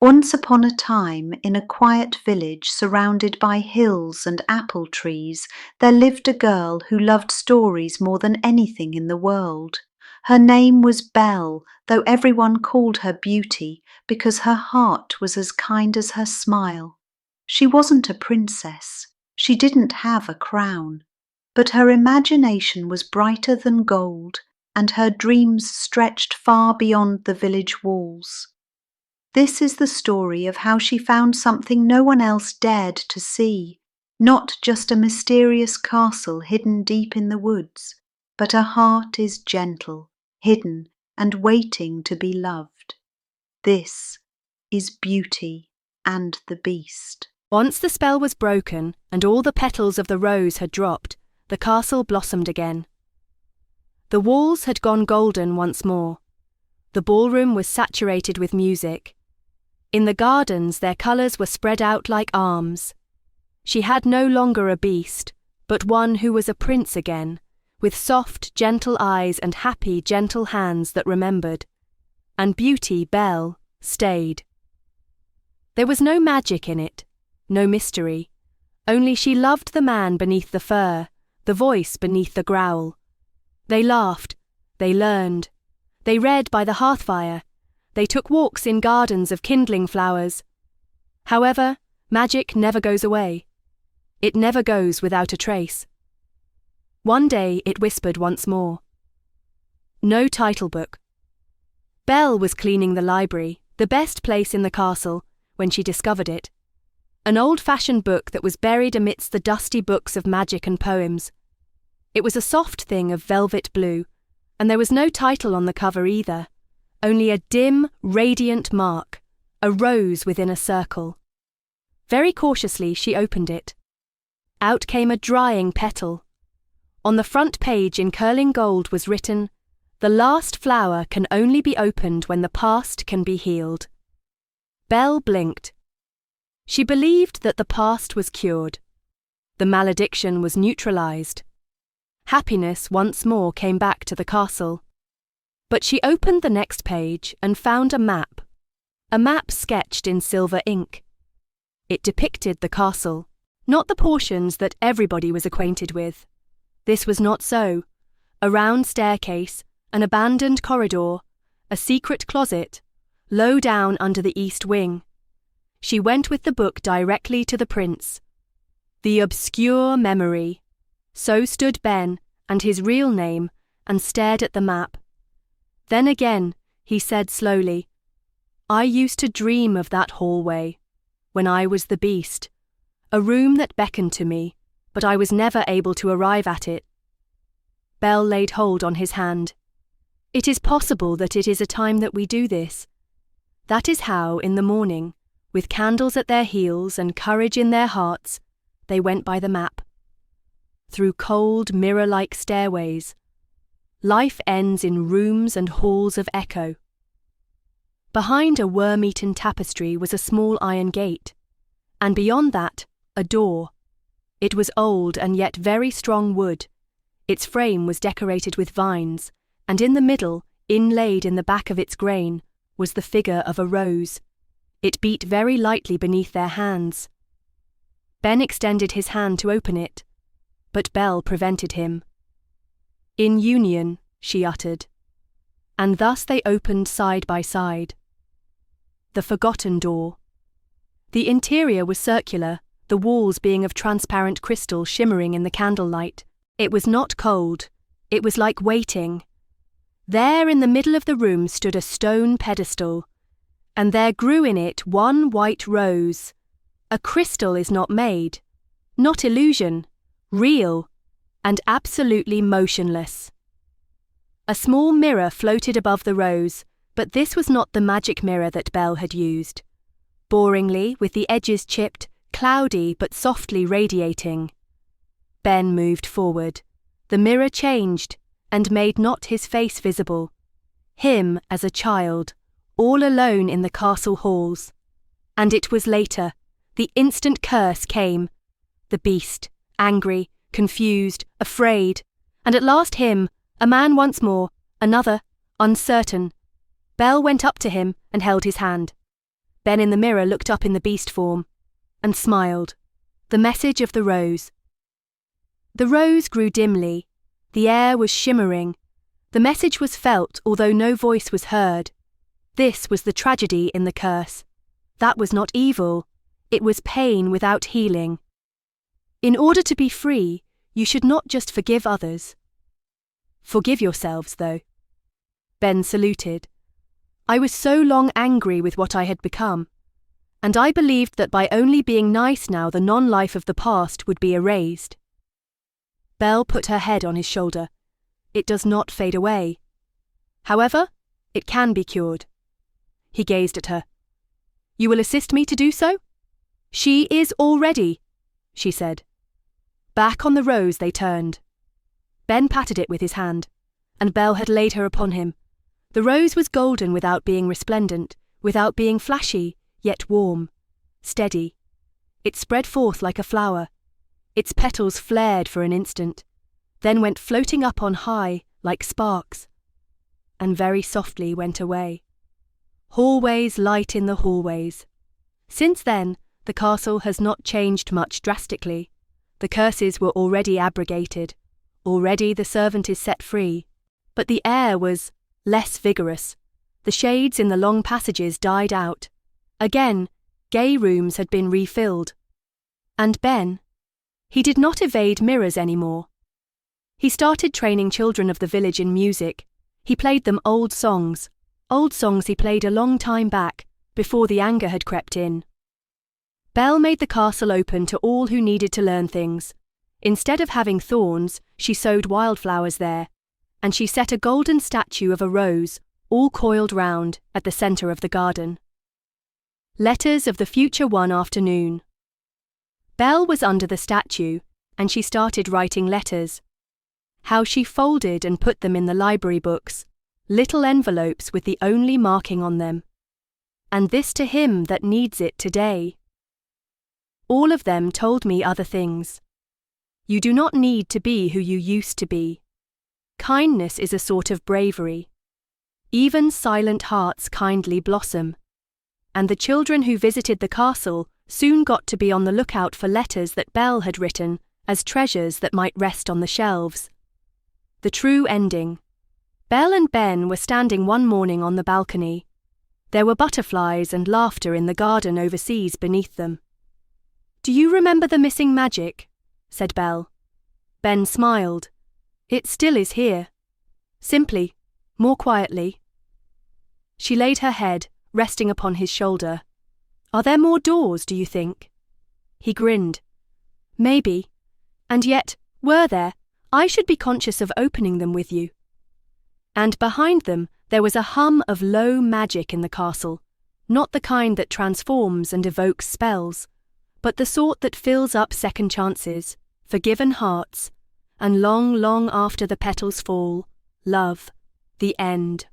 Once upon a time, in a quiet village surrounded by hills and apple trees, there lived a girl who loved stories more than anything in the world. Her name was Belle, though everyone called her Beauty because her heart was as kind as her smile. She wasn't a princess. She didn't have a crown. But her imagination was brighter than gold, and her dreams stretched far beyond the village walls. This is the story of how she found something no one else dared to see, not just a mysterious castle hidden deep in the woods, but a heart is gentle, hidden, and waiting to be loved. This is Beauty and the Beast. Once the spell was broken and all the petals of the rose had dropped, the castle blossomed again. The walls had gone golden once more. The ballroom was saturated with music. In the gardens their colours were spread out like arms. She had no longer a beast, but one who was a prince again, with soft, gentle eyes and happy, gentle hands that remembered. And Beauty, Belle, stayed. There was no magic in it, no mystery. Only she loved the man beneath the fur, the voice beneath the growl. They laughed, they learned, they read by the hearth-fire, they took walks in gardens of kindling flowers. However, magic never goes away. It never goes without a trace. One day it whispered once more. No title book. Belle was cleaning the library, the best place in the castle, when she discovered it. An old-fashioned book that was buried amidst the dusty books of magic and poems. It was a soft thing of velvet blue, and there was no title on the cover either. Only a dim, radiant mark, a rose within a circle. Very cautiously she opened it. Out came a drying petal. On the front page in curling gold was written, "The last flower can only be opened when the past can be healed." Belle blinked. She believed that the past was cured. The malediction was neutralized. Happiness once more came back to the castle. But she opened the next page and found a map sketched in silver ink. It depicted the castle, not the portions that everybody was acquainted with. This was not so. A round staircase, an abandoned corridor, a secret closet, low down under the east wing. She went with the book directly to the prince. The obscure memory. So stood Ben, and his real name, and stared at the map. Then again, he said slowly, "I used to dream of that hallway, when I was the beast, a room that beckoned to me, but I was never able to arrive at it." Belle laid hold on his hand. "It is possible that it is a time that we do this." That is how, in the morning, with candles at their heels and courage in their hearts, they went by the map. Through cold, mirror-like stairways. Life ends in rooms and halls of echo. Behind a worm-eaten tapestry was a small iron gate, and beyond that, a door. It was old and yet very strong wood. Its frame was decorated with vines, and in the middle, inlaid in the back of its grain, was the figure of a rose. It beat very lightly beneath their hands. Ben extended his hand to open it, but Belle prevented him. "In union," she uttered, and thus they opened side by side. The forgotten door. The interior was circular, the walls being of transparent crystal shimmering in the candlelight. It was not cold, it was like waiting. There in the middle of the room stood a stone pedestal, and there grew in it one white rose. A crystal is not made, not illusion, real, and absolutely motionless. A small mirror floated above the rose, but this was not the magic mirror that Belle had used. Boringly, with the edges chipped, cloudy but softly radiating. Ben moved forward. The mirror changed, and made not his face visible. Him as a child, all alone in the castle halls. And it was later. The instant curse came. The beast, angry, confused, afraid, and at last him, a man once more, another, uncertain. Belle went up to him and held his hand. Ben in the mirror looked up in the beast form and smiled. The message of the rose. The rose grew dimly. The air was shimmering. The message was felt, although no voice was heard. This was the tragedy in the curse. That was not evil. It was pain without healing. In order to be free, you should not just forgive others. Forgive yourselves, though. Ben saluted. I was so long angry with what I had become, and I believed that by only being nice now the non-life of the past would be erased. Belle put her head on his shoulder. It does not fade away. However, it can be cured. He gazed at her. You will assist me to do so? She is already, she said. Back on the rose they turned. Ben patted it with his hand, and Belle had laid her upon him. The rose was golden without being resplendent, without being flashy, yet warm, steady. It spread forth like a flower. Its petals flared for an instant, then went floating up on high like sparks, and very softly went away. Hallways light in the hallways. Since then, the castle has not changed much drastically. The curses were already abrogated. Already the servant is set free. But the air was less vigorous. The shades in the long passages died out. Again, gay rooms had been refilled. And Ben? He did not evade mirrors anymore. He started training children of the village in music. He played them old songs he played a long time back, before the anger had crept in. Belle made the castle open to all who needed to learn things. Instead of having thorns, she sowed wildflowers there, and she set a golden statue of a rose, all coiled round, at the centre of the garden. Letters of the future one afternoon. Belle was under the statue, and she started writing letters. How she folded and put them in the library books, little envelopes with the only marking on them. And this to him that needs it today. All of them told me other things. You do not need to be who you used to be. Kindness is a sort of bravery. Even silent hearts kindly blossom. And the children who visited the castle soon got to be on the lookout for letters that Belle had written as treasures that might rest on the shelves. The true ending. Belle and Ben were standing one morning on the balcony. There were butterflies and laughter in the garden overseas beneath them. Do you remember the missing magic? Said Belle. Ben smiled. It still is here. Simply, more quietly. She laid her head, resting upon his shoulder. Are there more doors, do you think? He grinned. Maybe. And yet, were there, I should be conscious of opening them with you. And behind them there was a hum of low magic in the castle, not the kind that transforms and evokes spells, but the sort that fills up second chances, forgiven hearts, and long, long after the petals fall, love, the end.